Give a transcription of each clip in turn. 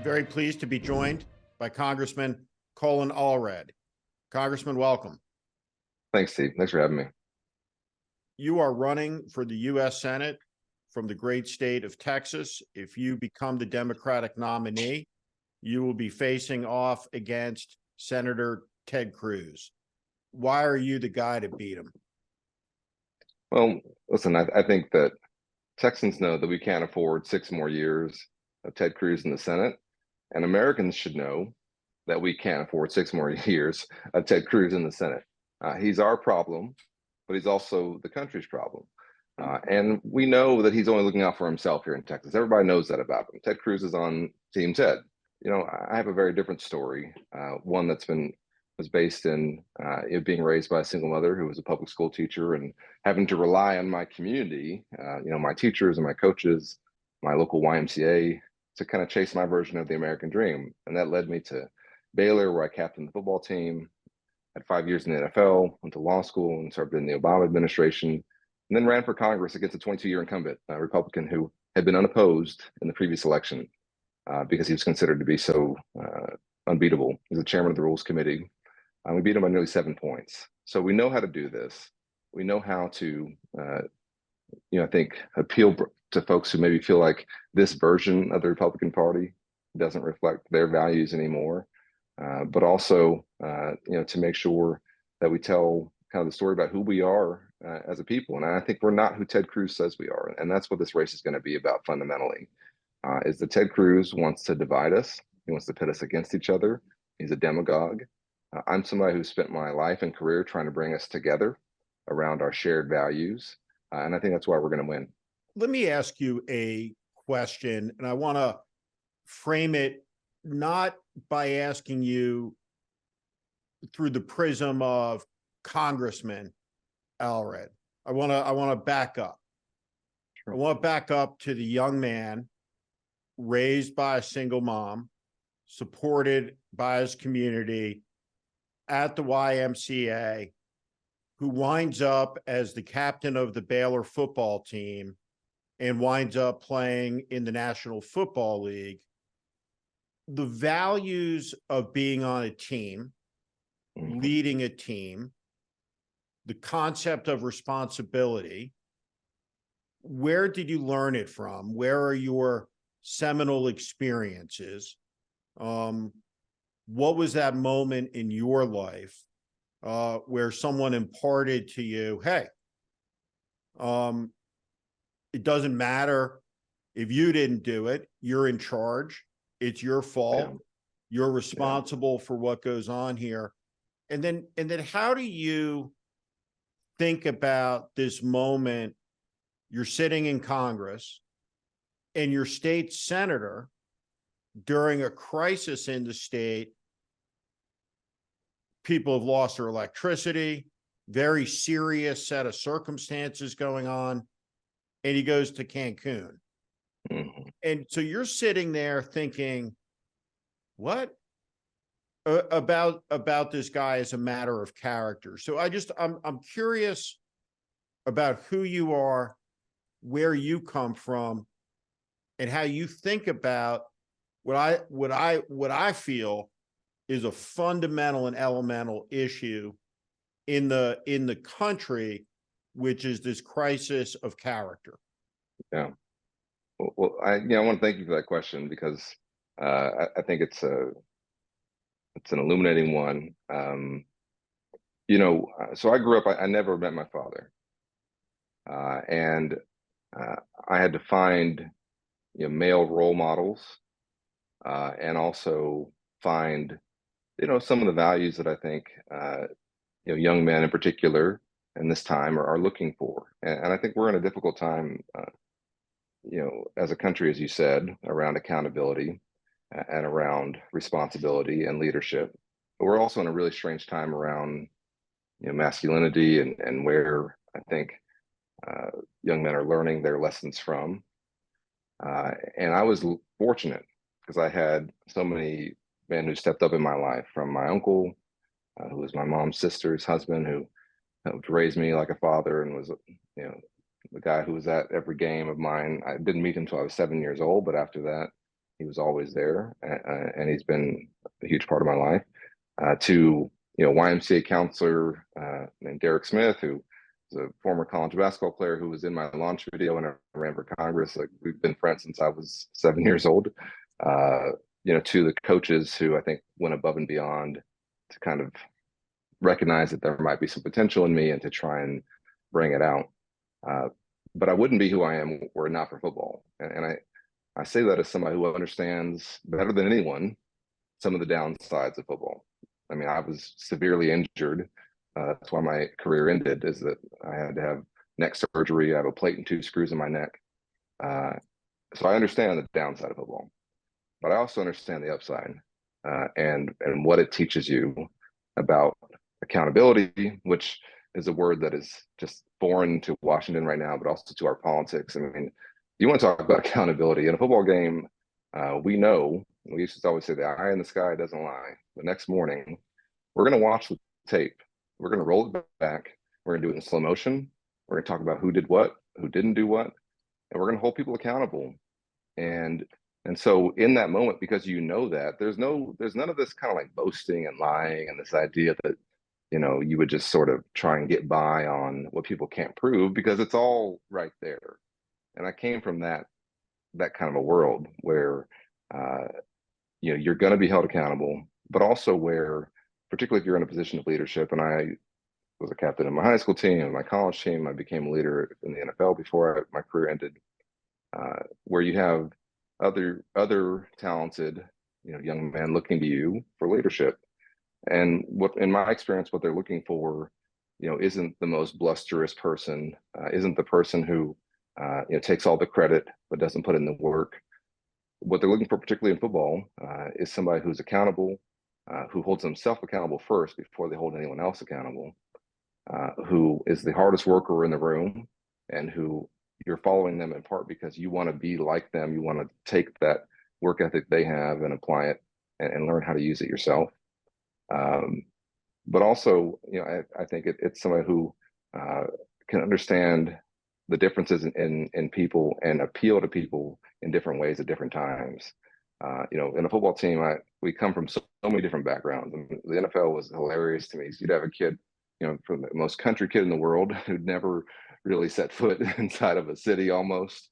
very pleased to be joined by Congressman Colin Allred. Congressman, welcome. Thanks, Steve. Thanks for having me. You are running for the U.S. Senate from the great state of Texas. If you become the Democratic nominee, you will be facing off against Senator Ted Cruz. Why are you the guy to beat him? Well, listen, I think that Texans know that we can't afford 6 more years of Ted Cruz in the Senate, and Americans should know that we can't afford 6 more years of Ted Cruz in the Senate. He's our problem, but he's also the country's problem. And we know that he's only looking out for himself here in Texas. Everybody knows that about him. Ted Cruz is on Team Ted. You know, I have a very different story, one was based in being raised by a single mother who was a public school teacher and having to rely on my community, my teachers and my coaches, my local YMCA, to kind of chase my version of the American dream. And that led me to Baylor, where I captained the football team, had 5 years in the NFL, went to law school and served in the Obama administration, and then ran for Congress against a 22-year incumbent, a Republican who had been unopposed in the previous election because he was considered to be so unbeatable. He's the chairman of the Rules Committee. We beat him by nearly 7 points. So we know how to do this. We know how to, I think, appeal to folks who maybe feel like this version of the Republican Party doesn't reflect their values anymore. But also, to make sure that we tell kind of the story about who we are as a people. And I think we're not who Ted Cruz says we are. And that's what this race is going to be about fundamentally, is that Ted Cruz wants to divide us. He wants to pit us against each other. He's a demagogue. I'm somebody who spent my life and career trying to bring us together around our shared values. And I think that's why we're going to win. Let me ask you a question, and I want to frame it not by asking you through the prism of Congressman Allred. I want to back up. Sure. I want to back up to the young man raised by a single mom, supported by his community at the YMCA, who winds up as the captain of the Baylor football team and winds up playing in the National Football League. The values of being on a team, leading a team, the concept of responsibility, where did you learn it from? Where are your seminal experiences? What was that moment in your life where someone imparted to you, hey, it doesn't matter if you didn't do it, you're in charge. It's your fault. Yeah. You're responsible for what goes on here. And then how do you think about this moment? You're sitting in Congress and your state senator during a crisis in the state. People have lost their electricity, very serious set of circumstances going on, and he goes to Cancun. And so you're sitting there thinking, what about this guy as a matter of character? So I'm curious about who you are, where you come from, and how you think about what I feel is a fundamental and elemental issue in the country, which is this crisis of character. Yeah. Well, I want to thank you for that question, because I think it's an illuminating one. So I grew up. I never met my father, and I had to find male role models, and also find some of the values that I think young men in particular in this time are looking for. And I think we're in a difficult time, as a country, as you said, around accountability and around responsibility and leadership. But we're also in a really strange time around masculinity and where I think young men are learning their lessons from. And I was fortunate because I had so many men who stepped up in my life, from my uncle, who was my mom's sister's husband, who helped raise me like a father and was, the guy who was at every game of mine. I didn't meet him until I was 7 years old, but after that, He was always there, and he's been a huge part of my life. To YMCA counselor named Derek Smith, who is a former college basketball player who was in my launch video when I ran for Congress. Like, we've been friends since I was 7 years old. To the coaches who I think went above and beyond to kind of recognize that there might be some potential in me and to try and bring it out. But I wouldn't be who I am were it not for football. And I say that as somebody who understands better than anyone some of the downsides of football. I mean, I was severely injured. That's why my career ended, is that I had to have neck surgery. I have a plate and 2 screws in my neck. So I understand the downside of football, but I also understand the upside and what it teaches you about accountability, which is a word that is just foreign to Washington right now, but also to our politics. I mean, you want to talk about accountability in a football game. We know, we used to always say the eye in the sky doesn't lie. The next morning, we're going to watch the tape. We're going to roll it back. We're going to do it in slow motion. We're going to talk about who did what, who didn't do what, and we're going to hold people accountable. And so in that moment, because that there's none of this kind of like boasting and lying and this idea that you would just sort of try and get by on what people can't prove, because it's all right there. And I came from that kind of a world where you're going to be held accountable, but also where, particularly if you're in a position of leadership, and I was a captain in my high school team and my college team, I became a leader in the NFL before my career ended, where you have other talented young men looking to you for leadership. And what, in my experience, what they're looking for isn't the most blusterous person, isn't the person who takes all the credit but doesn't put in the work. What they're looking for, particularly in football, is somebody who's accountable, who holds themselves accountable first before they hold anyone else accountable, who is the hardest worker in the room, and who you're following them in part because you want to be like them. You want to take that work ethic they have and apply it and learn how to use it yourself. But also, I think it's somebody who can understand the differences in people and appeal to people in different ways at different times. In a football team, we come from so many different backgrounds. I mean, the NFL was hilarious to me. So you'd have a kid, from the most country kid in the world who'd never really set foot inside of a city almost,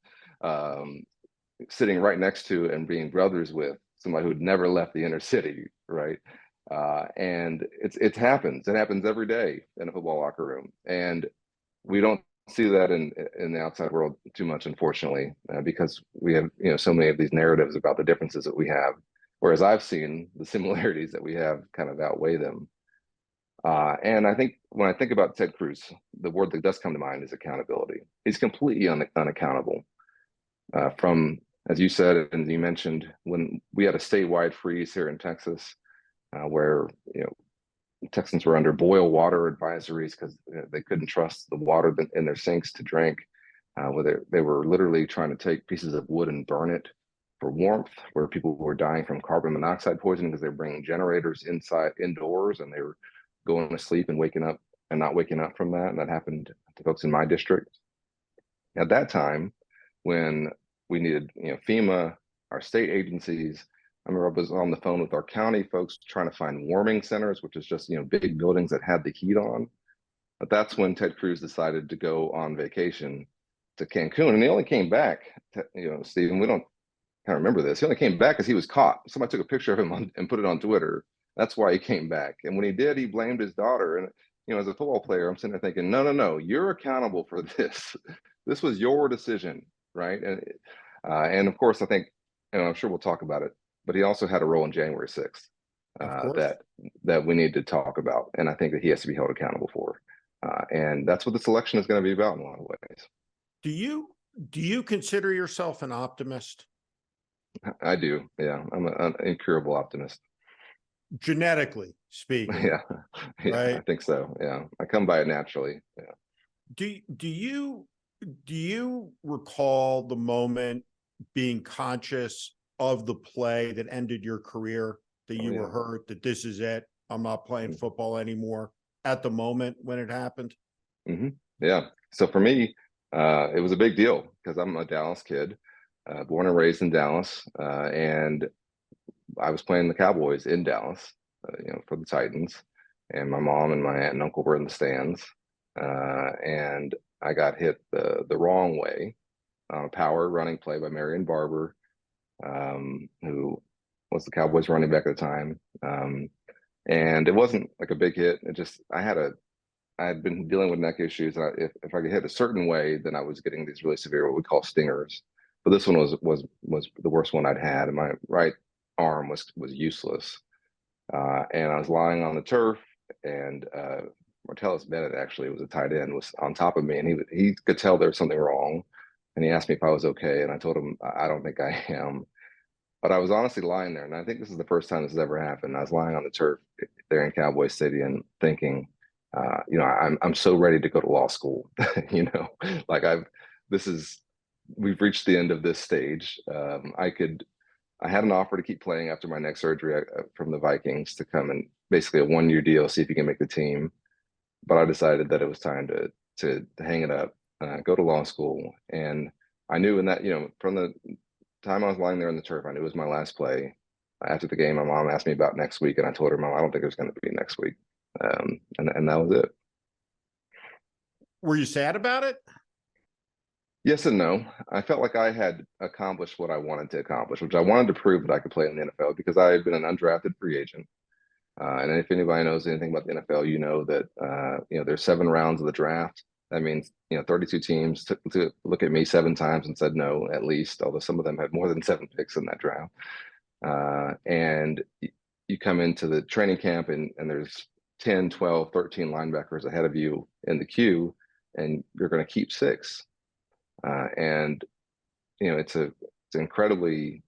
sitting right next to and being brothers with somebody who'd never left the inner city, right? And it happens. It happens every day in a football locker room, and we don't see that in the outside world too much, unfortunately, because we have so many of these narratives about the differences that we have. Whereas I've seen the similarities that we have kind of outweigh them. And I think when I think about Ted Cruz, the word that does come to mind is accountability. He's completely unaccountable. From, as you said and you mentioned, when we had a statewide freeze here in Texas, where Texans were under boil water advisories because they couldn't trust the water in their sinks to drink. Where they were literally trying to take pieces of wood and burn it for warmth, where people were dying from carbon monoxide poisoning because they were bringing generators indoors, and they were going to sleep and waking up and not waking up from that. And that happened to folks in my district. At that time, when we needed FEMA, our state agencies, I remember I was on the phone with our county folks trying to find warming centers, which is just big buildings that had the heat on. But that's when Ted Cruz decided to go on vacation to Cancun, and he only came back. Stephen, we don't kind of remember this. He only came back because he was caught. Somebody took a picture of him and put it on Twitter. That's why he came back. And when he did, he blamed his daughter. And as a football player, I'm sitting there thinking, no, you're accountable for this. This was your decision, right? And of course, I think, I'm sure we'll talk about it, but he also had a role in January 6th that we need to talk about. And I think that he has to be held accountable for. And that's what this election is going to be about in a lot of ways. Do you consider yourself an optimist? I do. Yeah. I'm an incurable optimist. Genetically speaking. Yeah. Right? I think so. Yeah. I come by it naturally. Yeah. Do you recall the moment being conscious of the play that ended your career, that you were hurt, that this is it, I'm not playing football anymore, at the moment when it happened? Yeah. So for me, it was a big deal because I'm a Dallas kid. born and raised in Dallas, and I was playing the Cowboys in Dallas, for the Titans, and my mom and my aunt and uncle were in the stands, and I got hit the wrong way on a power running play by Marion Barber, who was the Cowboys running back at the time. And it wasn't like a big hit. It just I had been dealing with neck issues, and if I could hit a certain way, then I was getting these really severe what we call stingers. But this one was the worst one I'd had, and my right arm was useless. And I was lying on the turf, and Martellus Bennett actually was a tight end was on top of me, and he could tell there was something wrong, and he asked me if I was okay, and I told him I don't think I am. But I was honestly lying there, and I think this is the first time this has ever happened. I was lying on the turf there in Cowboy Stadium, thinking, I'm so ready to go to law school. Like we've reached the end of this stage. I had an offer to keep playing after my neck surgery from the Vikings to come and basically a 1-year deal, see if you can make the team. But I decided that it was time to hang it up, go to law school, and I knew in that from the time I was lying there on the turf, I knew it was my last play. After the game, my mom asked me about next week, and I told her, Mom, I don't think there's going to be next week. And that was it. Were you sad about it? Yes and no. I felt like I had accomplished what I wanted to accomplish, which I wanted to prove that I could play in the NFL because I had been an undrafted free agent. And if anybody knows anything about the NFL, you know that there's 7 rounds of the draft. That means 32 teams took to look at me 7 times and said no, at least. Although some of them had more than 7 picks in that draft. And you come into the training camp and there's 10, 12, 13 linebackers ahead of you in the queue, and you're going to keep 6. And it's an incredibly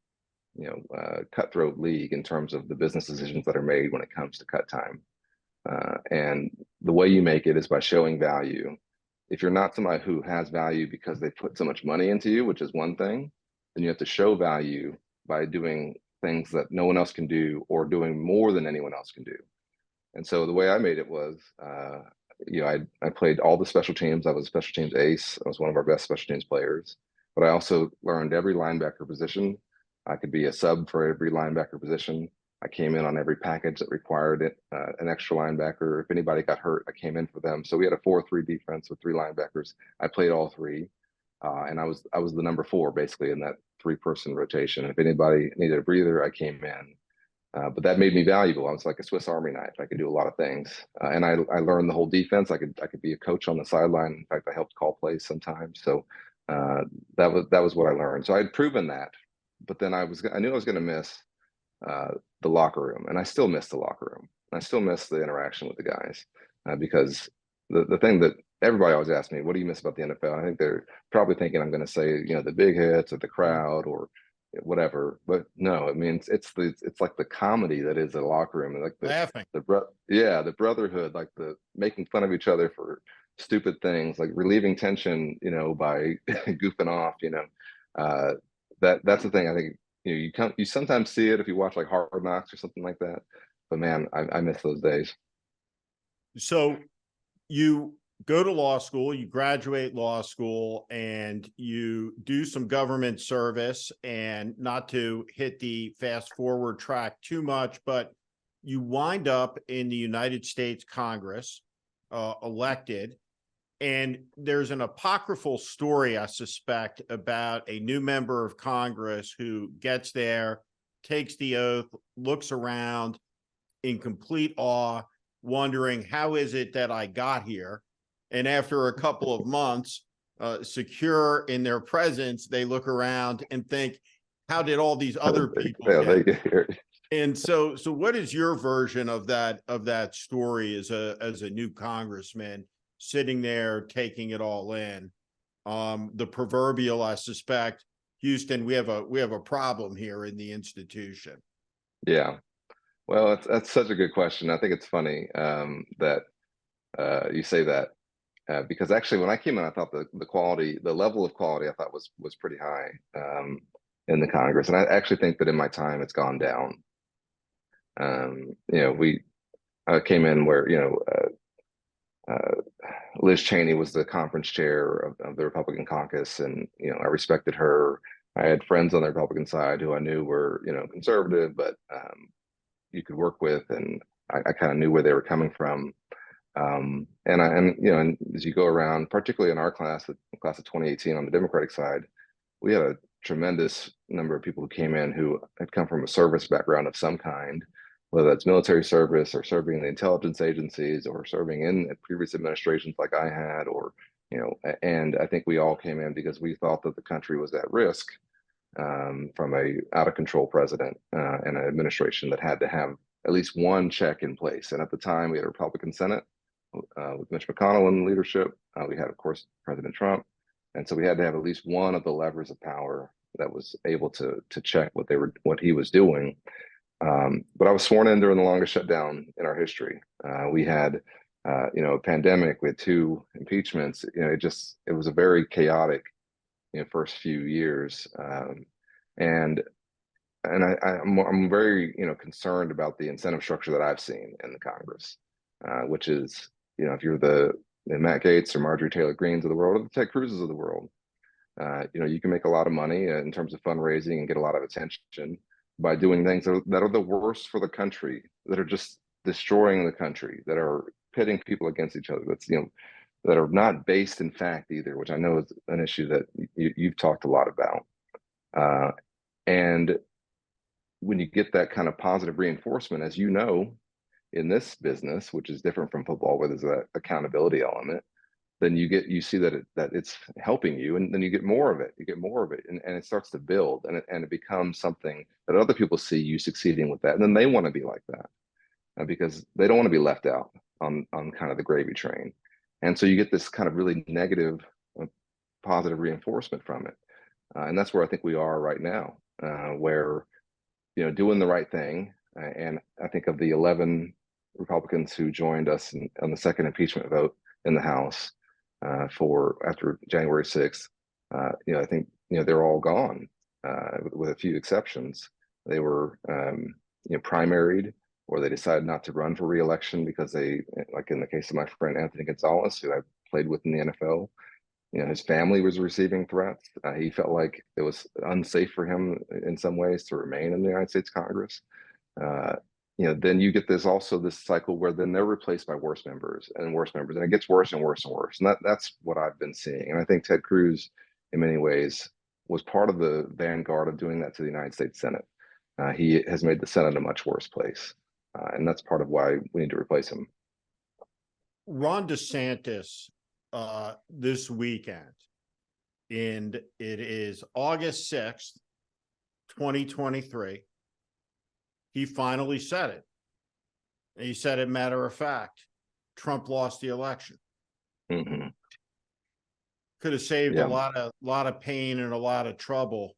cutthroat league in terms of the business decisions that are made when it comes to cut time. And the way you make it is by showing value. If you're not somebody who has value because they put so much money into you, which is one thing, then you have to show value by doing things that no one else can do or doing more than anyone else can do. And so the way I made it was, I played all the special teams. I was a special teams ace. I was one of our best special teams players. But I also learned every linebacker position. I could be a sub for every linebacker position. I came in on every package that required an extra linebacker. If anybody got hurt, I came in for them. So we had a 4-3 defense with 3 linebackers. I played all 3, and I was the number 4 basically in that 3-person rotation. If anybody needed a breather, I came in. But that made me valuable. I was like a Swiss Army knife. I could do a lot of things, and I learned the whole defense. I could be a coach on the sideline. In fact, I helped call plays sometimes. So that was what I learned. So I had proven that, but then I knew I was going to miss the locker room, and I still miss the locker room. I still miss the interaction with the guys because the thing that everybody always asks me, what do you miss about the NFL? I think they're probably thinking I'm going to say, the big hits or the crowd or whatever, but no, I mean, it's like the comedy that is the locker room, like Laughing. the brotherhood, like the making fun of each other for stupid things, like relieving tension, by goofing off, that's the thing. I think, you sometimes see it if you watch like Hard Knocks or something like that, but man, I miss those days. So you go to law school, you graduate law school, and you do some government service, and not to hit the fast forward track too much, but you wind up in the United States Congress, elected. And there's an apocryphal story, I suspect, about a new member of Congress who gets there, takes the oath, looks around in complete awe, wondering, how is it that I got here? And after a couple of months, secure in their presence, they look around and think, how did all these other people get here? And so what is your version of that story as a new congressman sitting there taking it all in? The proverbial, I suspect, Houston, we have a problem here in the institution. Yeah. Well, that's such a good question. I think it's funny that you say that because actually, when I came in, I thought the level of quality, I thought was pretty high in the Congress, and I actually think that in my time, it's gone down. I came in where Liz Cheney was the conference chair of the Republican caucus, and I respected her. I had friends on the Republican side who I knew were, conservative, but you could work with, and I kind of knew where they were coming from. And as you go around, particularly in our class, the class of 2018 on the Democratic side, we had a tremendous number of people who came in who had come from a service background of some kind, whether that's military service or serving in the intelligence agencies or serving in previous administrations like I had, or, and I think we all came in because we thought that the country was at risk from a out of control president and an administration that had to have at least one check in place. And at the time, we had a Republican Senate with Mitch McConnell in leadership. We had, of course, President Trump, and so we had to have at least one of the levers of power that was able to check what he was doing. But I was sworn in during the longest shutdown in our history. We had, a pandemic. We had 2 impeachments. It was a very chaotic, first few years, and I'm very, concerned about the incentive structure that I've seen in the Congress, which is, if you're the Matt Gaetz or Marjorie Taylor Greenes of the world, or the Ted Cruzes of the world, you can make a lot of money in terms of fundraising and get a lot of attention by doing things that are the worst for the country, that are just destroying the country, that are pitting people against each other. That's, that are not based in fact either, which I know is an issue that you've talked a lot about. And when you get that kind of positive reinforcement, as you know, in this business, which is different from football, where there's an accountability element, then you see that it's helping you, and then you get more of it. You get more of it, and it starts to build, and it becomes something that other people see you succeeding with that, and then they want to be like that because they don't want to be left out on kind of the gravy train. And so you get this kind of really negative, positive reinforcement from it, and that's where I think we are right now, where doing the right thing. And I think of the 11 Republicans who joined us on the second impeachment vote in the House after January 6th. I think they're all gone, with a few exceptions. They were primaried, or they decided not to run for re-election because they, like in the case of my friend Anthony Gonzalez, who I played with in the NFL, his family was receiving threats. He felt like it was unsafe for him in some ways to remain in the United States Congress. Then you get this cycle where then they're replaced by worse members, and it gets worse and worse and worse. And that's what I've been seeing. And I think Ted Cruz, in many ways, was part of the vanguard of doing that to the United States Senate. He has made the Senate a much worse place. And that's part of why we need to replace him. Ron DeSantis this weekend, and it is August 6th, 2023. He finally said it. He said it matter of fact. Trump lost the election. Mm-hmm. Could have saved a lot of pain and a lot of trouble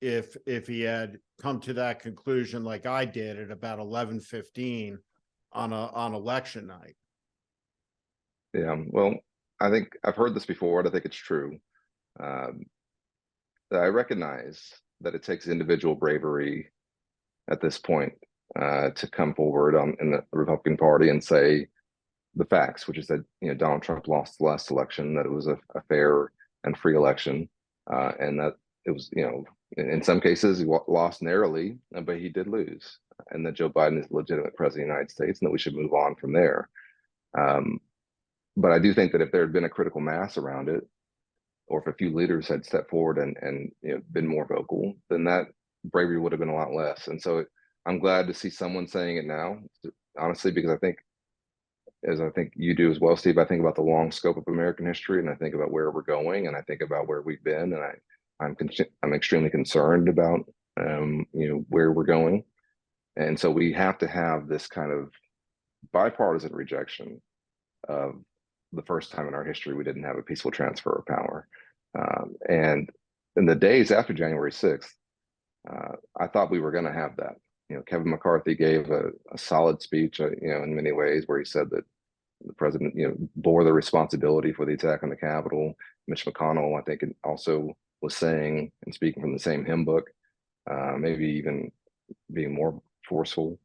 if he had come to that conclusion like I did at about 11:15 on election night. Yeah, well, I think I've heard this before, and I think it's true. I recognize that it takes individual bravery at this point to come forward in the Republican Party and say the facts, which is that Donald Trump lost the last election, that it was a fair and free election, and that it was in some cases he lost narrowly, but he did lose, and that Joe Biden is the legitimate president of the United States, and that we should move on from there. But I do think that if there had been a critical mass around it, or if a few leaders had stepped forward and been more vocal, then that bravery would have been a lot less. And so I'm glad to see someone saying it now, honestly, because I think, as I think you do as well, Steve, I think about the long scope of American history, and I think about where we're going, and I think about where we've been, and I'm extremely concerned about where we're going. And so we have to have this kind of bipartisan rejection of the first time in our history we didn't have a peaceful transfer of power. And in the days after January 6th, I thought we were going to have that. Kevin McCarthy gave a solid speech, in many ways, where he said that the president, bore the responsibility for the attack on the Capitol. Mitch McConnell, I think, also was saying and speaking from the same hymn book, maybe even being more forceful.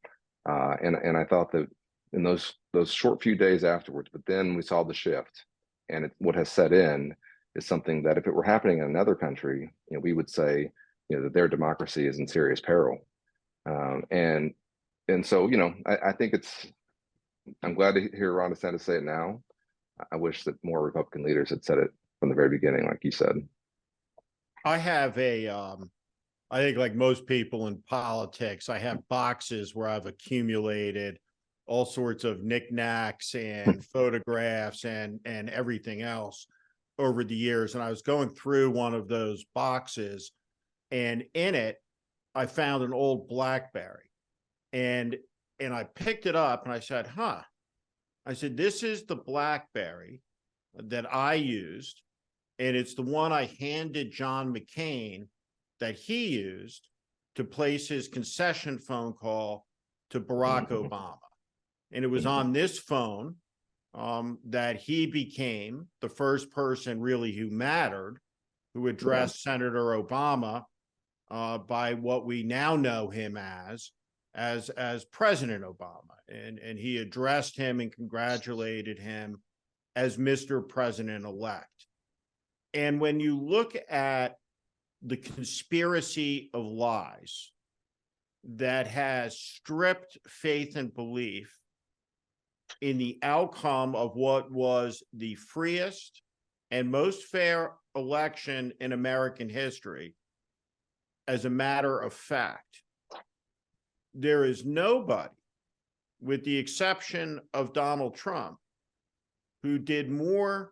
And I thought that in those short few days afterwards, but then we saw the shift, and what has set in is something that if it were happening in another country, we would say, that their democracy is in serious peril. And so, I think I'm glad to hear Ron DeSantis say it now. I wish that more Republican leaders had said it from the very beginning, like you said. I have I think like most people in politics, I have boxes where I've accumulated all sorts of knickknacks and photographs and everything else over the years. And I was going through one of those boxes, and in it, I found an old BlackBerry. And I picked it up and I said, I said, this is the BlackBerry that I used. And it's the one I handed John McCain that he used to place his concession phone call to Barack Obama. And it was on this phone that he became the first person really who mattered, who addressed Senator Obama by what we now know him as President Obama. And he addressed him and congratulated him as Mr. President-elect. And when you look at the conspiracy of lies that has stripped faith and belief in the outcome of what was the freest and most fair election in American history, as a matter of fact, there is nobody, with the exception of Donald Trump, who did more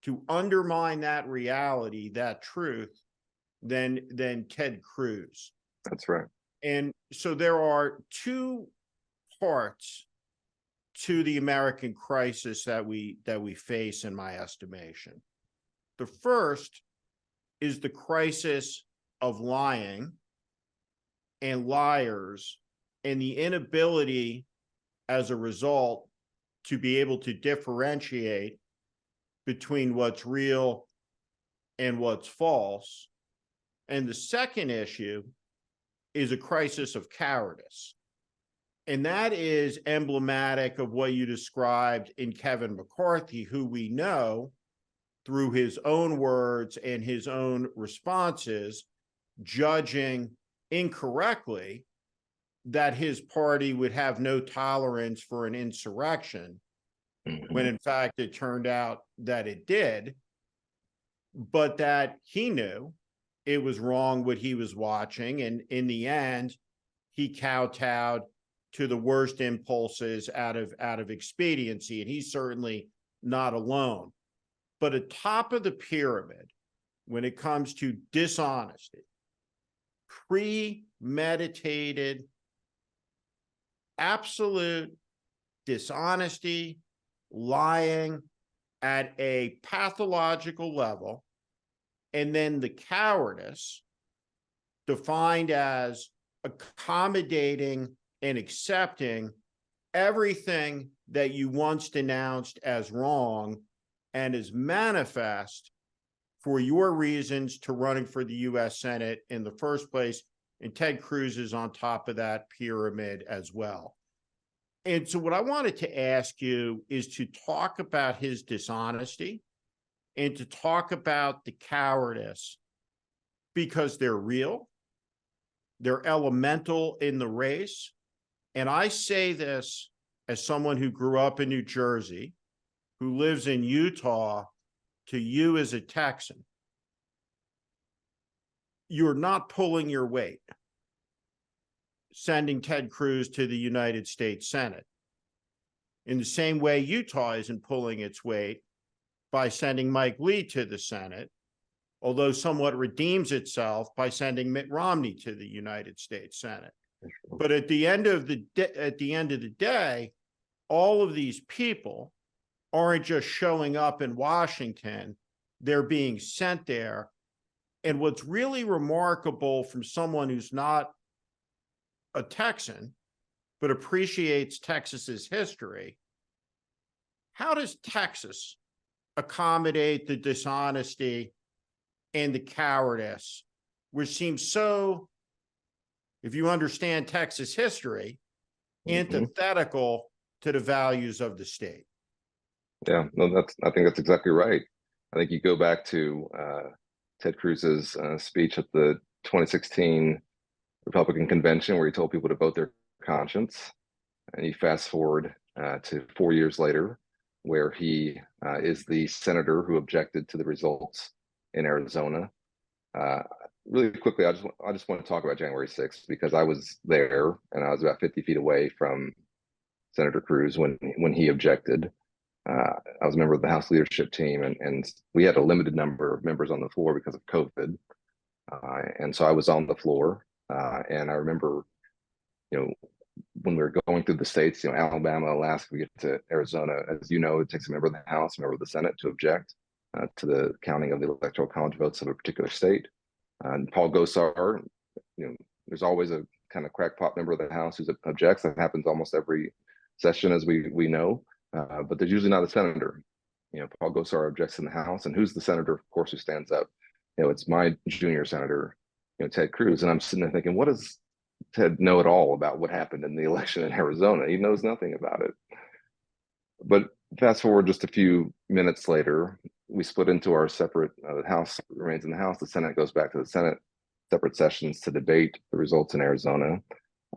to undermine that reality, that truth, than Ted Cruz. That's right. And so there are two parts to the American crisis that we face, in my estimation. The first is the crisis of lying and liars, and the inability as a result to be able to differentiate between what's real and what's false. And the second issue is a crisis of cowardice. And that is emblematic of what you described in Kevin McCarthy, who we know through his own words and his own responses, judging incorrectly that his party would have no tolerance for an insurrection, when in fact it turned out that it did, but that he knew it was wrong what he was watching. And in the end, he kowtowed to the worst impulses out of expediency. And he's certainly not alone. But atop of the pyramid, when it comes to dishonesty, premeditated, absolute dishonesty, lying at a pathological level, and then the cowardice defined as accommodating and accepting everything that you once denounced as wrong and is manifest for your reasons to running for the U.S. Senate in the first place. And Ted Cruz is on top of that pyramid as well. And so what I wanted to ask you is to talk about his dishonesty and to talk about the cowardice, because they're real, they're elemental in the race. And I say this as someone who grew up in New Jersey, who lives in Utah, to you as a Texan. You're not pulling your weight sending Ted Cruz to the United States Senate, in the same way Utah isn't pulling its weight by sending Mike Lee to the Senate, although somewhat redeems itself by sending Mitt Romney to the United States Senate. But at the end of the day, all of these people aren't just showing up in Washington, they're being sent there. And what's really remarkable from someone who's not a Texan, but appreciates Texas's history, how does Texas accommodate the dishonesty and the cowardice, which seems so, if you understand Texas history, antithetical to the values of the state? Yeah, no, I think that's exactly right. I think you go back to Ted Cruz's speech at the 2016 Republican convention, where he told people to vote their conscience. And you fast forward to 4 years later, where he is the senator who objected to the results in Arizona. Really quickly, I just want to talk about January 6th, because I was there and I was about 50 feet away from Senator Cruz when he objected. I was a member of the House leadership team, and we had a limited number of members on the floor because of COVID. And so I was on the floor, and I remember, when we were going through the states, Alabama, Alaska, we get to Arizona, as you know, it takes a member of the House, a member of the Senate to object to the counting of the Electoral College votes of a particular state. And Paul Gosar, there's always a kind of crackpot member of the House who objects. That happens almost every session, as we know. But there's usually not a senator. Paul Gosar objects in the House, and who's the senator, of course, who stands up? It's my junior senator, Ted Cruz. And I'm sitting there thinking, what does Ted know at all about what happened in the election in Arizona? He knows nothing about it. But fast forward just a few minutes later, we split into our separate, the House remains in the House, the Senate goes back to the Senate, separate sessions to debate the results in Arizona.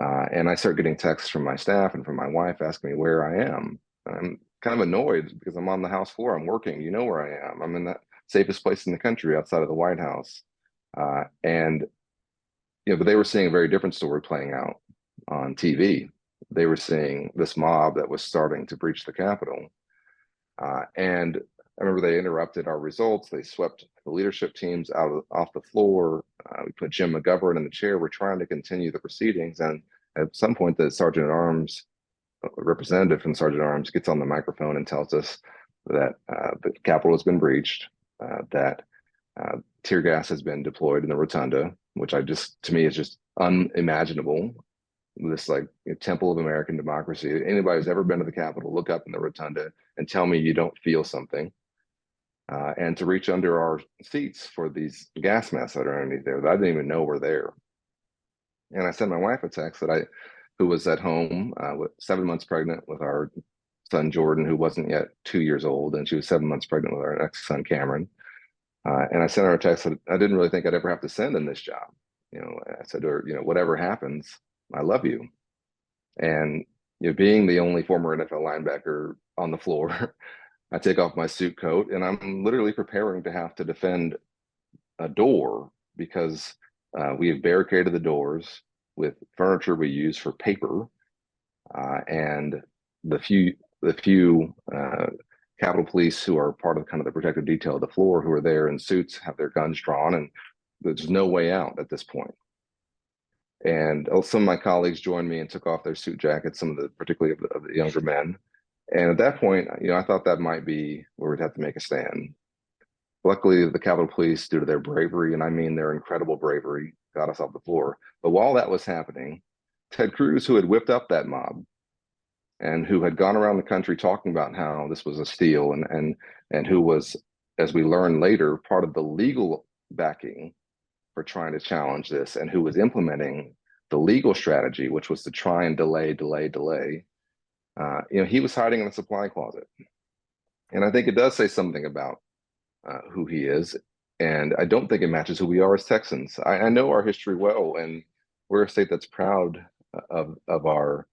And I start getting texts from my staff and from my wife asking me where I am. I'm kind of annoyed because I'm on the House floor. I'm working. You know where I am. I'm in the safest place in the country outside of the White House. But they were seeing a very different story playing out on TV. They were seeing this mob that was starting to breach the Capitol. And I remember they interrupted our results. They swept the leadership teams off the floor. We put Jim McGovern in the chair. We're trying to continue the proceedings. And at some point, the Sergeant at Arms, representative from Sergeant at Arms, gets on the microphone and tells us that the Capitol has been breached, that tear gas has been deployed in the rotunda, which to me is just unimaginable. This temple of American democracy. Anybody who's ever been to the Capitol, look up in the rotunda and tell me you don't feel something. And to reach under our seats for these gas masks that are underneath there that I didn't even know were there. And I sent my wife a text who was at home with 7 months pregnant with our son Jordan, who wasn't yet 2 years old, and she was 7 months pregnant with our next son Cameron. And I sent her a text that I didn't really think I'd ever have to send in this job. I said to her, whatever happens, I love you. And being the only former NFL linebacker on the floor, I take off my suit coat and I'm literally preparing to have to defend a door because we have barricaded the doors with furniture we use for paper, and the few Capitol Police who are part of kind of the protective detail of the floor, who are there in suits, have their guns drawn, and there's no way out at this point. And some of my colleagues joined me and took off their suit jackets, particularly of the younger men. And at that point, I thought that might be where we'd have to make a stand. Luckily, the Capitol Police, due to their bravery, and I mean their incredible bravery, got us off the floor. But while that was happening, Ted Cruz, who had whipped up that mob and who had gone around the country talking about how this was a steal, and who was, as we learned later, part of the legal backing for trying to challenge this, and who was implementing the legal strategy, which was to try and delay. He was hiding in the supply closet. And I think it does say something about who he is. And I don't think it matches who we are as Texans. I know our history well, and we're a state that's proud of our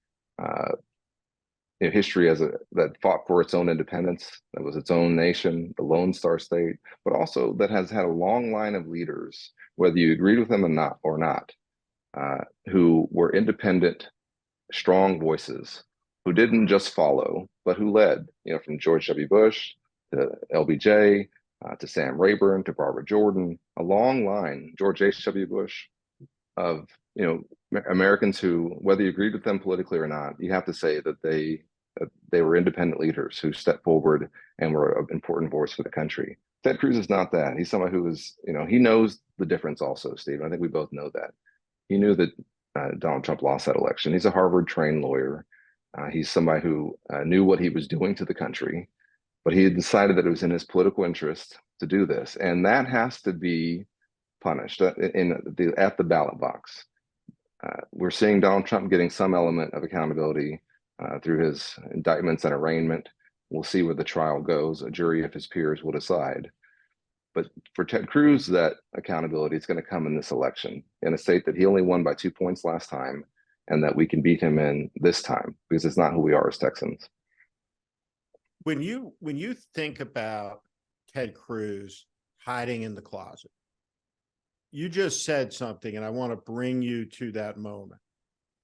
history that fought for its own independence, that was its own nation, the Lone Star State, but also that has had a long line of leaders, whether you agreed with them or not, who were independent, strong voices, who didn't just follow, but who led, from George W. Bush to LBJ, to Sam Rayburn, to Barbara Jordan, a long line, George H.W. Bush, of, Americans who, whether you agreed with them politically or not, you have to say that they were independent leaders who stepped forward and were an important voice for the country. Ted Cruz is not that. He's somebody who is, he knows the difference also, Steve. I think we both know that. He knew that Donald Trump lost that election. He's a Harvard-trained lawyer. He's somebody who knew what he was doing to the country, but he had decided that it was in his political interest to do this. And that has to be punished at the ballot box. We're seeing Donald Trump getting some element of accountability through his indictments and arraignment. We'll see where the trial goes. A jury of his peers will decide. But for Ted Cruz, that accountability is going to come in this election, in a state that he only won by 2 points last time, and that we can beat him in this time, because it's not who we are as Texans. When you think about Ted Cruz hiding in the closet, you just said something, and I want to bring you to that moment.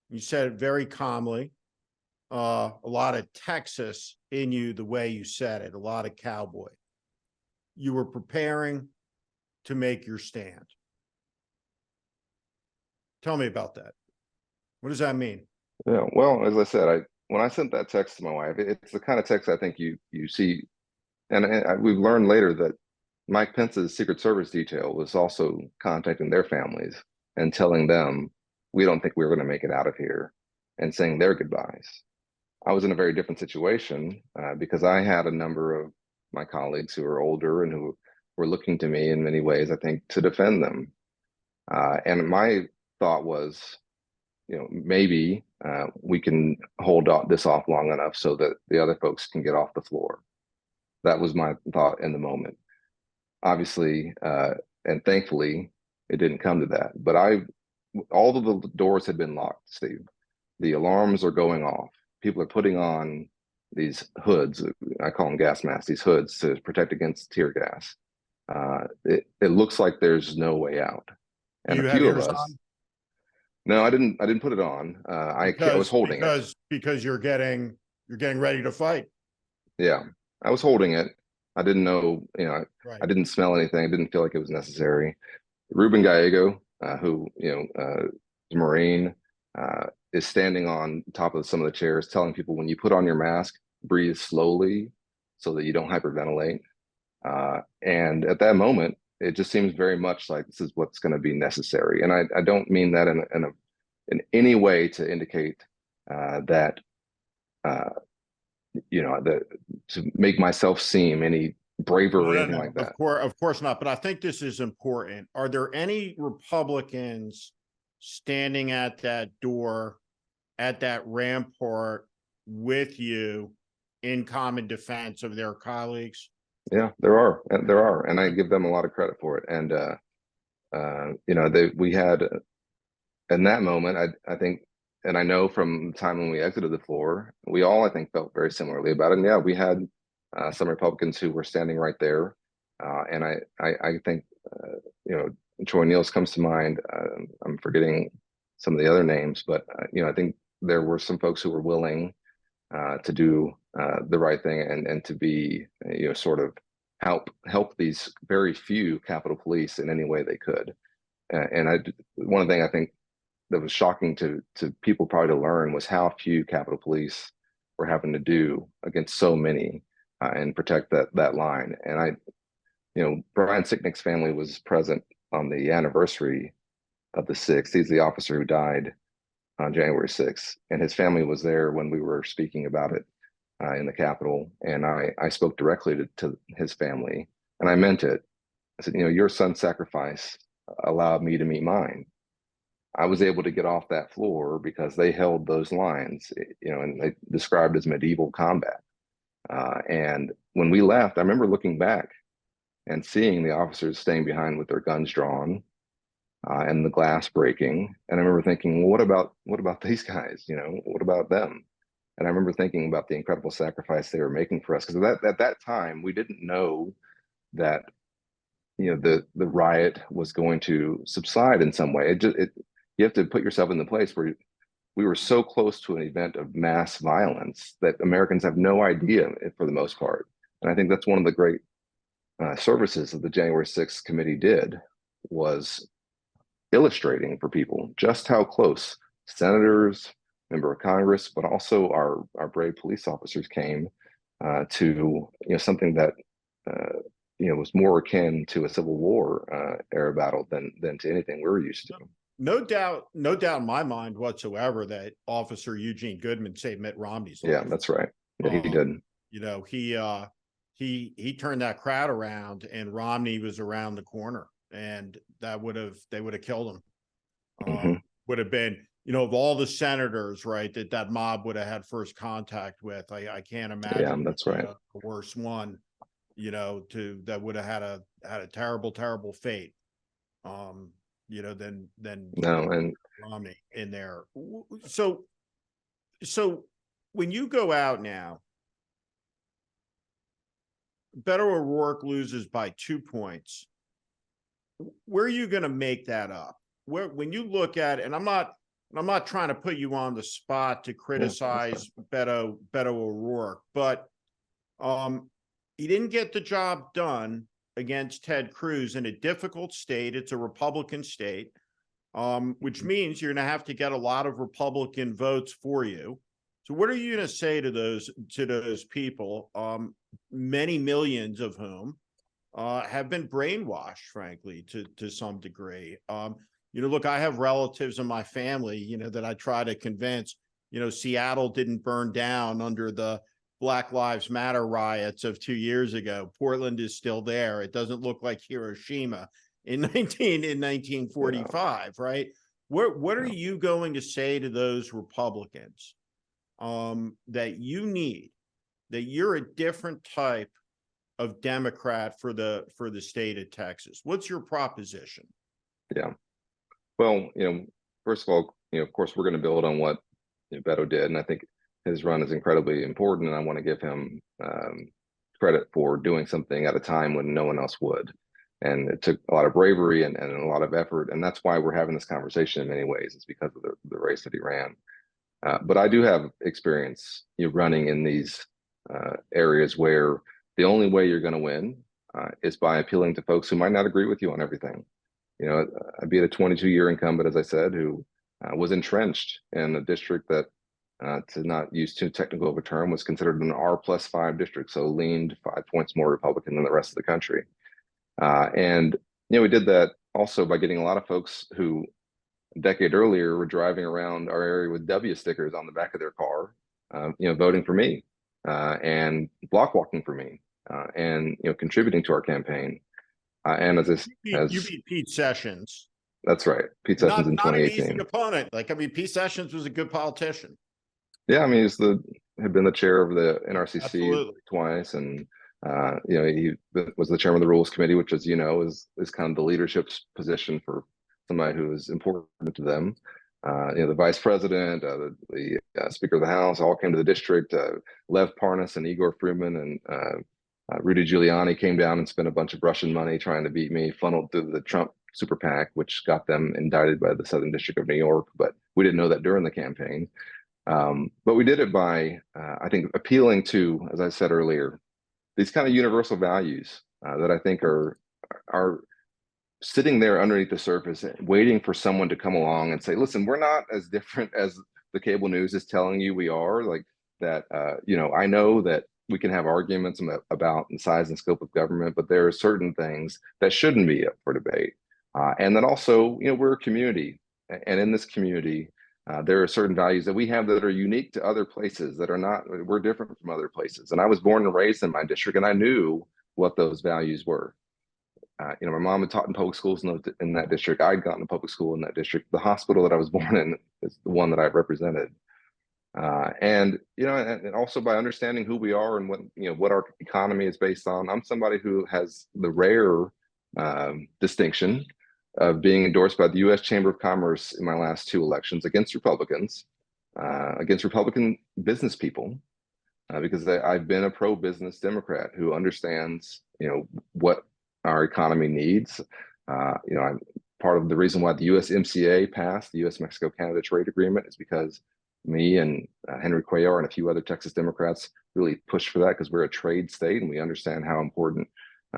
You said it very calmly, a lot of Texas in you, the way you said it, a lot of cowboy. You were preparing to make your stand. Tell me about that. What does that mean? Yeah, well, as I said, when I sent that text to my wife, it's the kind of text I think you see, and we've learned later that Mike Pence's Secret Service detail was also contacting their families and telling them, we don't think we're going to make it out of here, and saying their goodbyes. I was in a very different situation because I had a number of my colleagues who are older and who were looking to me in many ways, I think, to defend them. And my thought was, maybe we can hold this off long enough so that the other folks can get off the floor. That was my thought in the moment. Obviously, and thankfully, it didn't come to that. But all of the doors had been locked, Steve. The alarms are going off. People are putting on these hoods. I call them gas masks, these hoods to protect against tear gas. It looks like there's no way out. And Do you a have few of yours us. on? No, I didn't put it on. I was holding it. Because you're getting ready to fight. Yeah, I was holding it. I didn't know, Right. I didn't smell anything. I didn't feel like it was necessary. Ruben Gallego, who, is a Marine, is standing on top of some of the chairs, telling people, when you put on your mask, breathe slowly so that you don't hyperventilate. And at that moment, it just seems very much like this is what's going to be necessary. And I don't mean that in any way to indicate that to make myself seem any braver or anything like that. Of course not. But I think this is important. Are there any Republicans standing at that door, at that rampart with you in common defense of their colleagues? Yeah, there are, and I give them a lot of credit for it. And we had in that moment, I think, and I know from the time when we exited the floor, we all, I think, felt very similarly about it. And yeah, we had some Republicans who were standing right there, and I think Troy Niels comes to mind. I'm forgetting some of the other names, but I think there were some folks who were willing to do the right thing and to be sort of help these very few Capitol Police in any way they could. And one thing I think that was shocking to people probably to learn was how few Capitol Police were having to do against so many and protect that line. And Brian Sicknick's family was present on the anniversary of the 6th. He's the officer who died on January 6th, and his family was there when we were speaking about it in the Capitol. And I spoke directly to his family, and I meant it. I said, your son's sacrifice allowed me to meet mine. I was able to get off that floor because they held those lines, and they described as medieval combat. And when we left, I remember looking back and seeing the officers staying behind with their guns drawn and the glass breaking. And I remember thinking, well, what about these guys? What about them? And I remember thinking about the incredible sacrifice they were making for us, because at that time we didn't know that the riot was going to subside in some way. You have to put yourself in the place where we were so close to an event of mass violence that Americans have no idea for the most part. And I think that's one of the great services that the January 6th committee did, was illustrating for people just how close senators, member of Congress, but also our brave police officers came to something that was more akin to a Civil War era battle than to anything we were used to. No doubt in my mind whatsoever that Officer Eugene Goodman saved Mitt Romney's life. Yeah, that's right. Yeah, he did. He turned that crowd around, and Romney was around the corner, and they would have killed him. Would have been, of all the senators, right, that mob would have had first contact with. I can't imagine. Yeah, that's right. The worst one. that would have had a terrible, terrible fate. Than No, and Romney in there. So when you go out now, Beto O'Rourke loses by 2 points. Where are you going to make that up? When you look at it, and I'm not trying to put you on the spot to criticize Beto O'Rourke, but he didn't get the job done against Ted Cruz in a difficult state. It's a Republican state, which means you're going to have to get a lot of Republican votes for you. So what are you going to say to those people, many millions of whom have been brainwashed, frankly, to some degree? Look, I have relatives in my family, that I try to convince, Seattle didn't burn down under the Black Lives Matter riots of 2 years ago. Portland is still there. It doesn't look like Hiroshima in 1945, right? What are you going to say to those Republicans that you're a different type of Democrat for the state of Texas? What's your proposition? Yeah. Well, first of all, of course, we're going to build on what Beto did, and I think his run is incredibly important, and I want to give him credit for doing something at a time when no one else would. And it took a lot of bravery and a lot of effort, and that's why we're having this conversation in many ways. It's because of the race that he ran. But I do have experience running in these areas where the only way you're going to win is by appealing to folks who might not agree with you on everything. I'd be a 22-year incumbent, as I said, who was entrenched in a district that, to not use too technical of a term, was considered an R+5 district, so leaned 5 points more Republican than the rest of the country. And we did that also by getting a lot of folks who a decade earlier were driving around our area with W stickers on the back of their car, voting for me and block walking for me and contributing to our campaign. And you beat Pete Sessions. That's right, Pete Sessions in 2018. Not an easy opponent. Pete Sessions was a good politician. Yeah, I mean, had been the chair of the NRCC Absolutely. Twice, and he was the chairman of the Rules Committee, which, as you know, is kind of the leadership position for somebody who is important to them. The vice president, the Speaker of the House, all came to the district. Lev Parnas and Igor Fruman and Rudy Giuliani came down and spent a bunch of Russian money trying to beat me, funneled through the Trump super PAC, which got them indicted by the Southern District of New York. But we didn't know that during the campaign. But we did it by, I think, appealing to, as I said earlier, these kind of universal values that I think are sitting there underneath the surface, waiting for someone to come along and say, listen, we're not as different as the cable news is telling you we are. Like that, I know that we can have arguments about the size and scope of government, but there are certain things that shouldn't be up for debate. And then also, we're a community, and in this community, there are certain values that we have that are unique to other places that are not, we're different from other places. And I was born and raised in my district, and I knew what those values were. My mom had taught in public schools in that district. I'd gone to public school in that district. The hospital that I was born in is the one that I represented. And also by understanding who we are and what our economy is based on. I'm somebody who has the rare distinction of being endorsed by the U.S. Chamber of Commerce in my last 2 elections against Republicans, against Republican business people, because I've been a pro-business Democrat who understands, what our economy needs. I'm part of the reason why the USMCA passed, the U.S.-Mexico-Canada Trade Agreement, is because me and Henry Cuellar and a few other Texas Democrats really pushed for that, because we're a trade state and we understand how important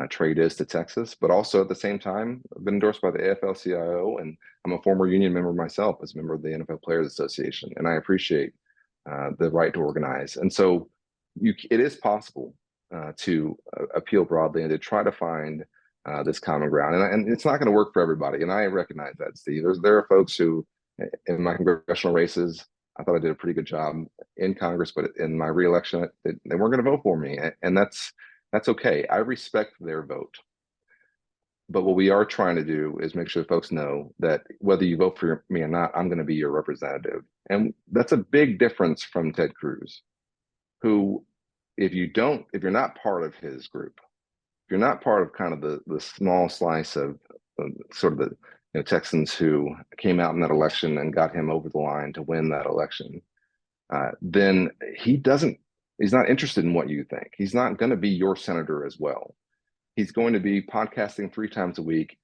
trade is to Texas. But also at the same time, I've been endorsed by the AFL-CIO, and I'm a former union member myself as a member of the NFL Players Association, and I appreciate the right to organize. And so it is possible to appeal broadly and to try to find this common ground. And it's not going to work for everybody, and I recognize that, Steve. There are folks who, in my congressional races, I thought I did a pretty good job in Congress, but in my reelection, they weren't going to vote for me, and that's okay. I respect their vote. But what we are trying to do is make sure folks know that whether you vote for me or not, I'm going to be your representative. And that's a big difference from Ted Cruz, who, if you're not part of his group, you're not part of kind of the small slice of sort of the Texans who came out in that election and got him over the line to win that election, then he's not interested in what you think. He's not going to be your senator as well. He's going to be podcasting 3 times a week,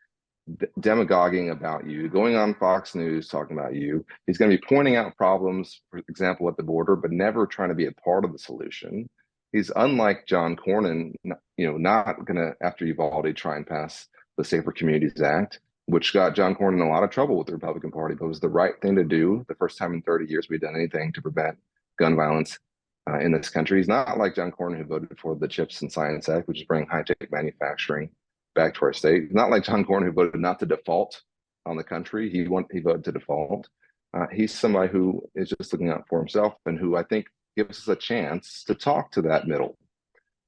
demagoguing about you, going on Fox News talking about you. He's going to be pointing out problems, for example, at the border, but never trying to be a part of the solution. He's unlike John Cornyn, not going to, after Uvalde, try and pass the Safer Communities Act, which got John Cornyn in a lot of trouble with the Republican Party, but was the right thing to do. The first time in 30 years we've done anything to prevent gun violence in this country. He's not like John Cornyn, who voted for the Chips and Science Act, which is bringing high-tech manufacturing back to our state. He's not like John Cornyn, who voted not to default on the country. He voted to default. He's somebody who is just looking out for himself, and who I think gives us a chance to talk to that middle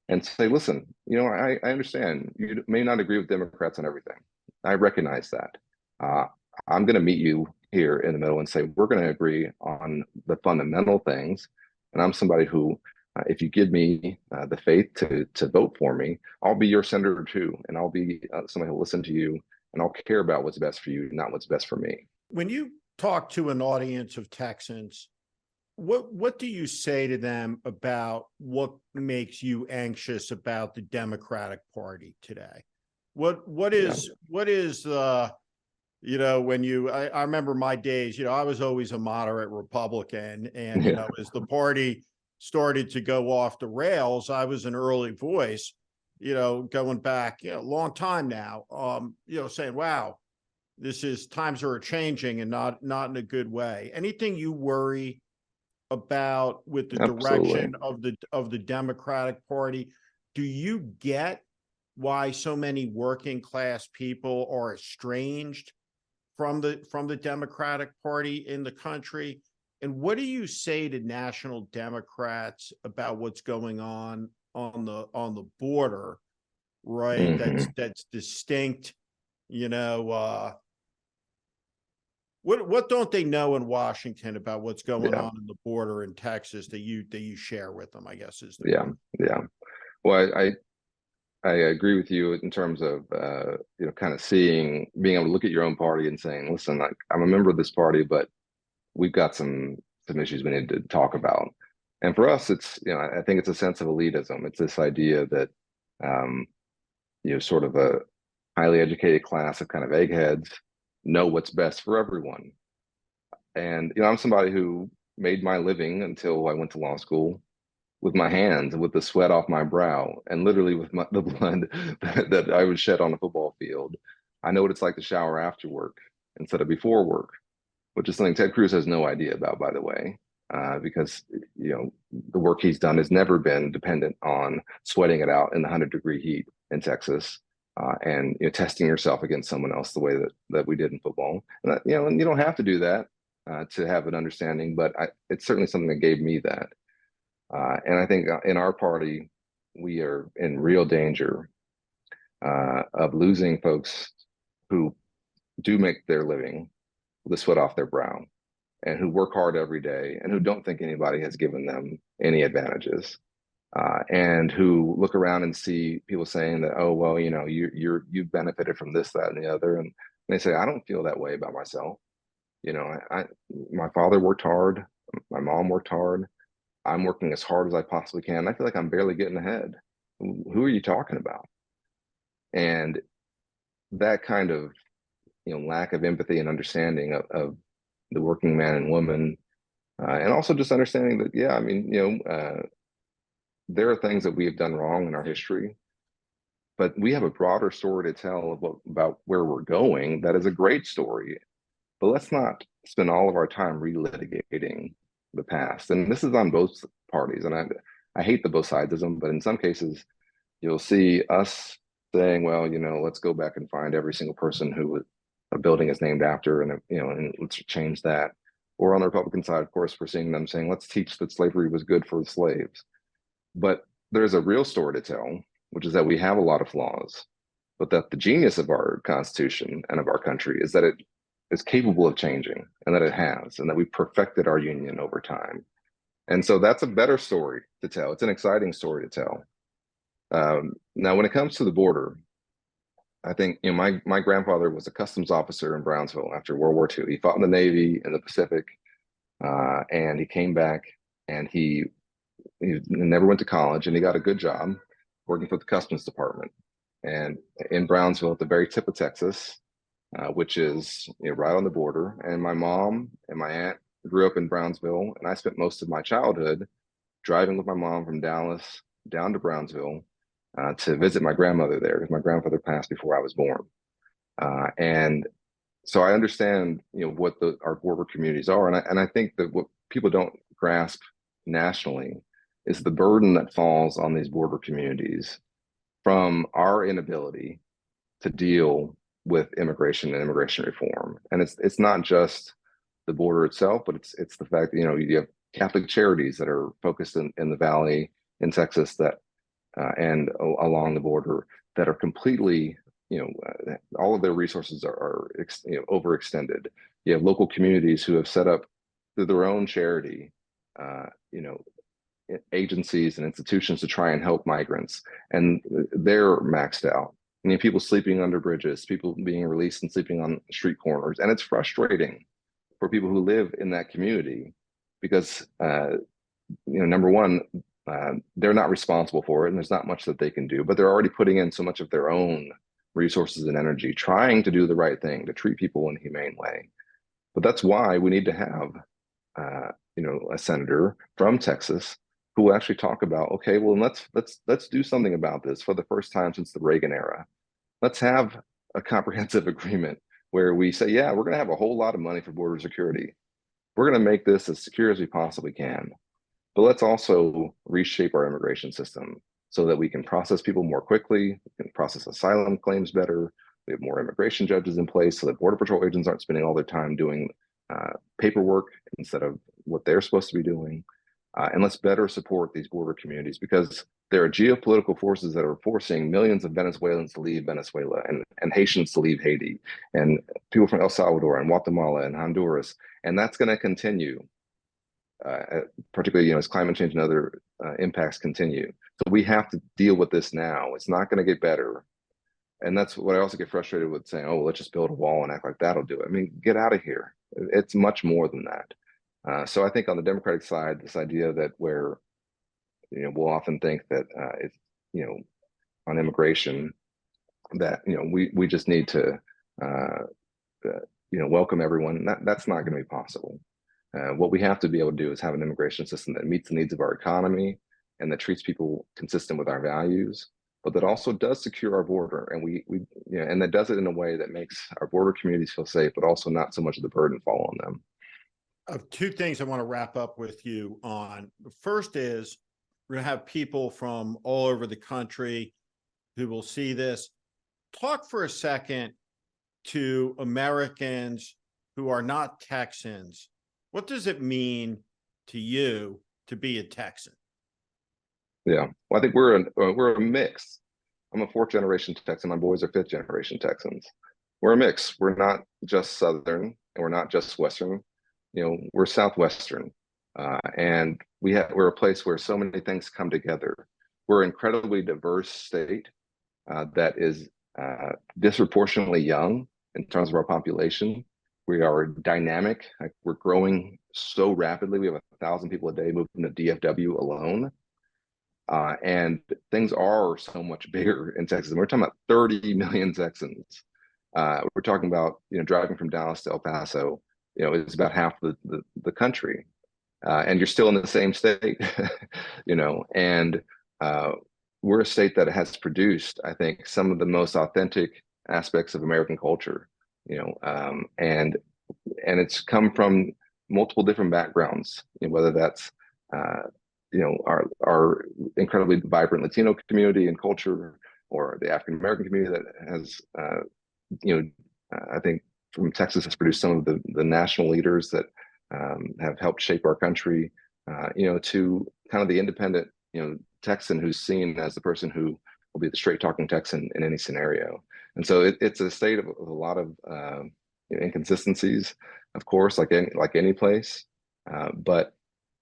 and say, listen, I understand you may not agree with Democrats on everything. I recognize that. I'm going to meet you here in the middle and say, we're going to agree on the fundamental things. And I'm somebody who, if you give me the faith to vote for me, I'll be your senator too. And I'll be somebody who'll listen to you, and I'll care about what's best for you, not what's best for me. When you talk to an audience of Texans, what do you say to them about what makes you anxious about the Democratic Party today? What is when I remember my days, I was always a moderate Republican, and as the party started to go off the rails, I was an early voice, going back, a long time now, saying, wow, times are changing, and not in a good way. Anything you worry about with the direction of the Democratic Party? Do you get why so many working class people are estranged from the Democratic Party in the country? And what do you say to national Democrats about what's going on the border, right? Mm-hmm. That's distinct, what don't they know in Washington about what's going on in the border in Texas that you share with them, I guess is the question. Well, I agree with you in terms of kind of being able to look at your own party and saying, listen, I'm a member of this party, but we've got some issues we need to talk about. And for us, it's I think it's a sense of elitism. It's this idea that sort of a highly educated class of kind of eggheads know what's best for everyone. And I'm somebody who made my living until I went to law school with my hands, with the sweat off my brow, and literally with the blood that I would shed on a football field. I know what it's like to shower after work instead of before work, which is something Ted Cruz has no idea about, by the way, because the work he's done has never been dependent on sweating it out in the 100-degree heat in Texas. And testing yourself against someone else the way that we did in football. And and you don't have to do that to have an understanding, but it's certainly something that gave me that. And I think in our party, we are in real danger of losing folks who do make their living with the sweat off their brow, and who work hard every day, and who don't think anybody has given them any advantages. And who look around and see people saying that, oh, well, you've benefited from this, that, and the other. And they say, I don't feel that way about myself. My father worked hard. My mom worked hard. I'm working as hard as I possibly can. I feel like I'm barely getting ahead. Who are you talking about? And that kind of, lack of empathy and understanding of the working man and woman, and also just understanding that, there are things that we have done wrong in our history, but we have a broader story to tell about where we're going. That is a great story, but let's not spend all of our time relitigating the past. And this is on both parties. And I hate the both sidesism, but in some cases, you'll see us saying, well, let's go back and find every single person who a building is named after, and and let's change that. Or on the Republican side, of course, we're seeing them saying, let's teach that slavery was good for the slaves. But there's a real story to tell, which is that we have a lot of flaws, but that the genius of our Constitution and of our country is that it is capable of changing, and that it has, and that we perfected our union over time. And so that's a better story to tell. It's an exciting story to tell. Now, when it comes to the border, I think, my grandfather was a customs officer in Brownsville after World War II. He fought in the Navy in the Pacific, and he came back, and he never went to college, and he got a good job working for the Customs Department. And in Brownsville, at the very tip of Texas, which is right on the border. And my mom and my aunt grew up in Brownsville, and I spent most of my childhood driving with my mom from Dallas down to Brownsville to visit my grandmother there, because my grandfather passed before I was born. And so I understand, what our border communities are, and I think that what people don't grasp nationally is the burden that falls on these border communities from our inability to deal with immigration and immigration reform. And it's not just the border itself, but it's the fact that you have Catholic charities that are focused in the valley in Texas that and along the border that are completely all of their resources are overextended. You have local communities who have set up through their own charity agencies and institutions to try and help migrants, and they're maxed out. And people sleeping under bridges, people being released and sleeping on street corners, and it's frustrating for people who live in that community because number one, they're not responsible for it, and there's not much that they can do, but they're already putting in so much of their own resources and energy trying to do the right thing, to treat people in a humane way. But that's why we need to have a senator from Texas who will actually talk about, okay, well, let's do something about this for the first time since the Reagan era. Let's have a comprehensive agreement where we say, yeah, we're going to have a whole lot of money for border security. We're going to make this as secure as we possibly can. But let's also reshape our immigration system so that we can process people more quickly, we can process asylum claims better, we have more immigration judges in place so that Border Patrol agents aren't spending all their time doing paperwork instead of what they're supposed to be doing. And let's better support these border communities, because there are geopolitical forces that are forcing millions of Venezuelans to leave Venezuela and Haitians to leave Haiti, and people from El Salvador and Guatemala and Honduras. And that's going to continue, particularly as climate change and other impacts continue. So we have to deal with this now. It's not going to get better. And that's what I also get frustrated with, saying, oh, well, let's just build a wall and act like that'll do it. I mean, get out of here. It's much more than that. So I think on the Democratic side, this idea that where, we'll often think that it's, on immigration, that, we just need to, welcome everyone. That's not going to be possible. What we have to be able to do is have an immigration system that meets the needs of our economy and that treats people consistent with our values, but that also does secure our border, and and that does it in a way that makes our border communities feel safe, but also not so much of the burden fall on them. Two things I want to wrap up with you on. The first is we're going to have people from all over the country who will see this. Talk for a second to Americans who are not Texans. What does it mean to you to be a Texan? Yeah, well, I think we're a mix. I'm a fourth generation Texan. My boys are fifth generation Texans. We're a mix. We're not just Southern, and we're not just Western. We're Southwestern, and we're a place where so many things come together. We're an incredibly diverse state that is disproportionately young in terms of our population. We are dynamic. We're growing so rapidly. We have 1,000 people a day moving to DFW alone. And things are so much bigger in Texas. And we're talking about 30 million Texans. We're talking about, driving from Dallas to El Paso, it's about half the country. And you're still in the same state, and we're a state that has produced, I think, some of the most authentic aspects of American culture, and it's come from multiple different backgrounds, whether that's our incredibly vibrant Latino community and culture, or the African American community that has I think from Texas has produced some of the national leaders that have helped shape our country, to kind of the independent Texan who's seen as the person who will be the straight talking Texan in any scenario. And so it's a state of a lot of inconsistencies, of course, like any place, but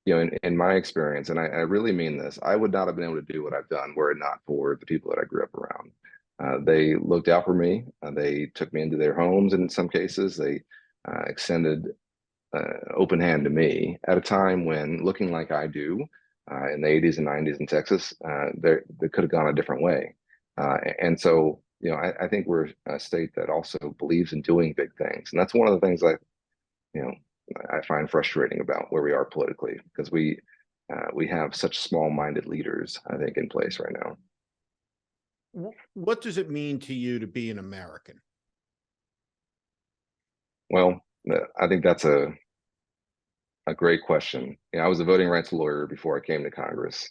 in my experience, and I really mean this, I would not have been able to do what I've done were it not for the people that I grew up around. They looked out for me. They took me into their homes, and in some cases, they extended open hand to me at a time when, looking like I do, in the 80s and 90s in Texas, they could have gone a different way. And so, I think we're a state that also believes in doing big things, and that's one of the things you know, I find frustrating about where we are politically, because we have such small-minded leaders, I think, in place right now. What does it mean to you to be an American? Well, I think that's a great question. I was a voting rights lawyer before I came to Congress,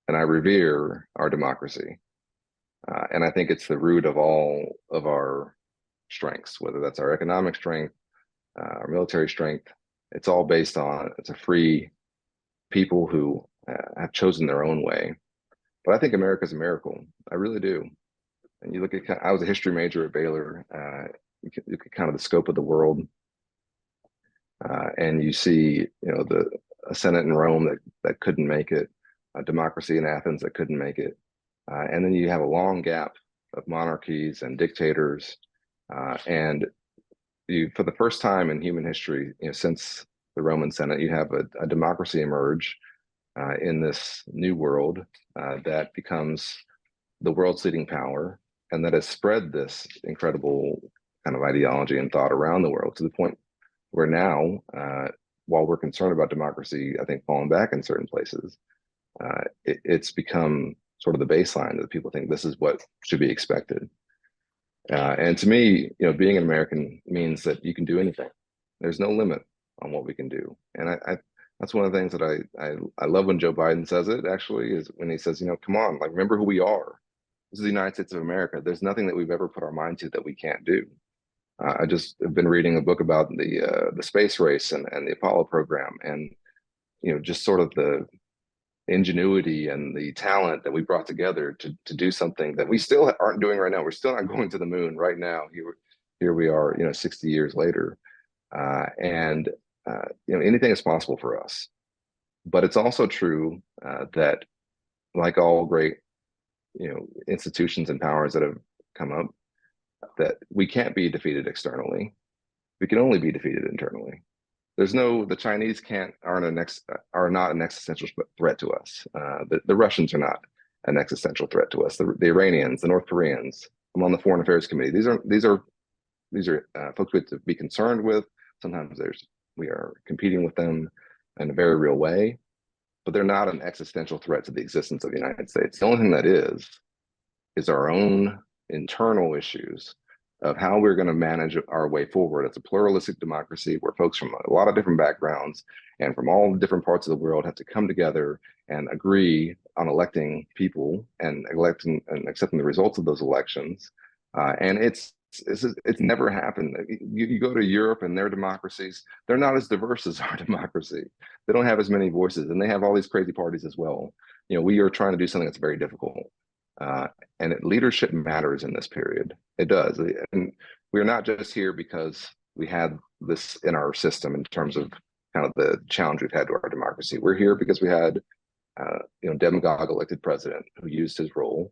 and I revere our democracy. And I think it's the root of all of our strengths, whether that's our economic strength, our military strength. It's all based on, it's a free people who have chosen their own way. But I think America's a miracle. I really do. And you look at, I was a history major at Baylor. You look at kind of the scope of the world, and you see, a Senate in Rome that couldn't make it, a democracy in Athens that couldn't make it, and then you have a long gap of monarchies and dictators, and you, for the first time in human history, since the Roman Senate, you have a democracy emerge in this new world that becomes the world's leading power, and that has spread this incredible kind of ideology and thought around the world, to the point where now, while we're concerned about democracy, I think, falling back in certain places, it's become sort of the baseline that people think this is what should be expected. And to me, being an American means that you can do anything. There's no limit on what we can do. And I that's one of the things that I love when Joe Biden says it, actually, is when he says, come on, like, remember who we are. This is the United States of America. There's nothing that we've ever put our mind to that we can't do. I just have been reading a book about the space race and the Apollo program, and just sort of the ingenuity and the talent that we brought together to do something that we still aren't doing right now. We're still not going to the moon right now. Here we are, 60 years later, and anything is possible for us. But it's also true that, like all great institutions and powers that have come up, that we can't be defeated externally. We can only be defeated internally. The Chinese are not an existential threat to us. The Russians are not an existential threat to us. The Iranians, the North Koreans. I'm on the Foreign Affairs Committee. These are folks we have to be concerned with. Sometimes we are competing with them in a very real way, but they're not an existential threat to the existence of the United States. The only thing that is our own internal issues of how we're going to manage our way forward. It's a pluralistic democracy where folks from a lot of different backgrounds and from all different parts of the world have to come together and agree on electing people and electing and accepting the results of those elections. And it's never happened. You go to Europe and their democracies, they're not as diverse as our democracy. They don't have as many voices, and they have all these crazy parties as well. We are trying to do something that's very difficult. And leadership matters in this period. It does. And we're not just here because we had this in our system in terms of kind of the challenge we've had to our democracy. We're here because we had, demagogue elected president who used his role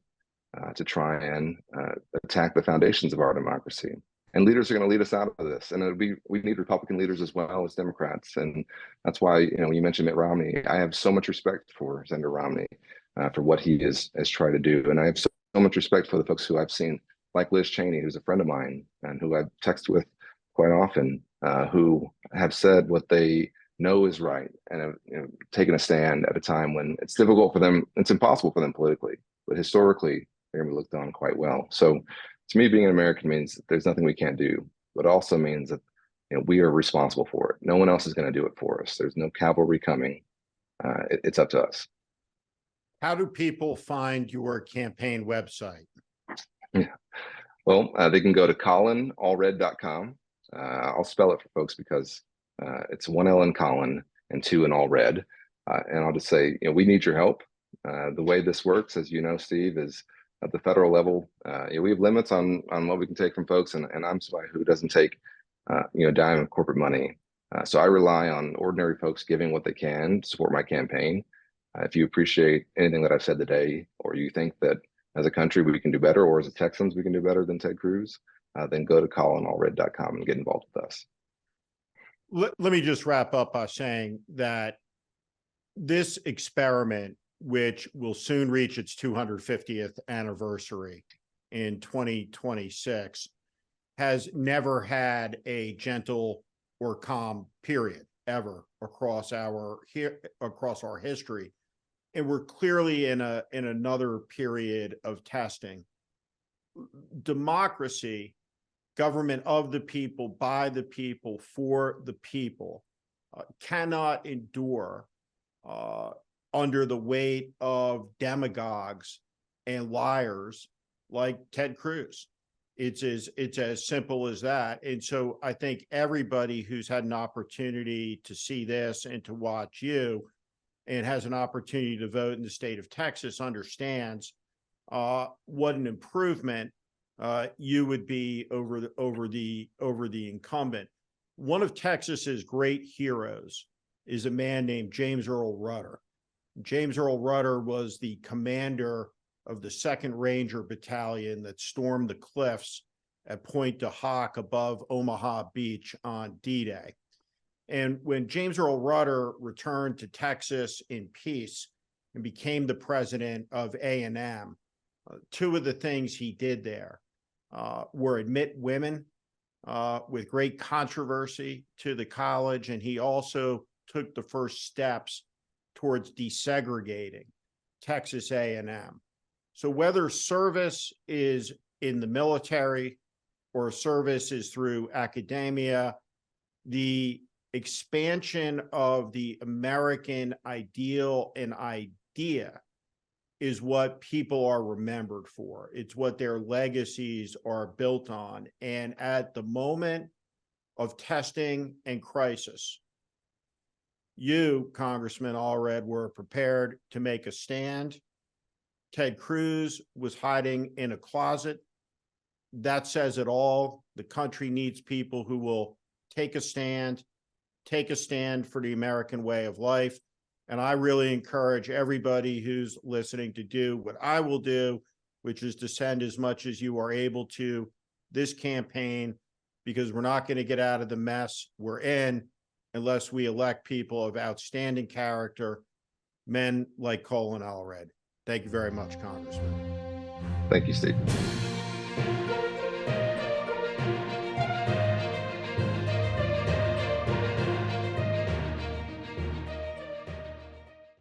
to try and attack the foundations of our democracy. And leaders are going to lead us out of this. And we need Republican leaders as well as Democrats. And that's why, when you mentioned Mitt Romney, I have so much respect for Senator Romney. For what he has tried to do. And I have so much respect for the folks who I've seen, like Liz Cheney, who's a friend of mine and who I've texted with quite often, who have said what they know is right and have taken a stand at a time when it's difficult for them, it's impossible for them politically, but historically, they're going to be looked on quite well. So to me, being an American means that there's nothing we can't do, but also means that we are responsible for it. No one else is going to do it for us. There's no cavalry coming. It's up to us. How do people find your campaign website? Yeah. Well, they can go to colinallred.com. I'll spell it for folks because it's 1 L in Colin and 2 in Allred. And I'll just say, we need your help. The way this works, as you know, Steve, is at the federal level. We have limits on what we can take from folks, and I'm somebody who doesn't take, a dime of corporate money. So I rely on ordinary folks giving what they can to support my campaign. If you appreciate anything that I've said today, or you think that as a country we can do better, or as a Texans we can do better than Ted Cruz, then go to colinallred.com and get involved with us. Let me just wrap up by saying that this experiment, which will soon reach its 250th anniversary in 2026, has never had a gentle or calm period ever across our history. And we're clearly in another period of testing. Democracy, government of the people, by the people, for the people, cannot endure under the weight of demagogues and liars like Ted Cruz. It's as simple as that. And so I think everybody who's had an opportunity to see this and to watch you and has an opportunity to vote in the state of Texas understands what an improvement you would be over the incumbent. One of Texas's great heroes is a man named James Earl Rudder. James Earl Rudder was the commander of the 2nd Ranger Battalion that stormed the cliffs at Pointe du Hoc above Omaha Beach on D-Day. And when James Earl Rudder returned to Texas in peace and became the president of A&M, two of the things he did there were admit women with great controversy to the college, and he also took the first steps towards desegregating Texas A&M. So whether service is in the military or service is through academia, the expansion of the American ideal and idea is what people are remembered for. It's what their legacies are built on. And at the moment of testing and crisis, you, Congressman Allred, were prepared to make a stand. Ted Cruz was hiding in a closet. That says it all. The country needs people who will take a stand for the American way of life. And I really encourage everybody who's listening to do what I will do, which is to send as much as you are able to this campaign, because we're not going to get out of the mess we're in unless we elect people of outstanding character, men like Colin Allred. Thank you very much, Congressman. Thank you, Steve.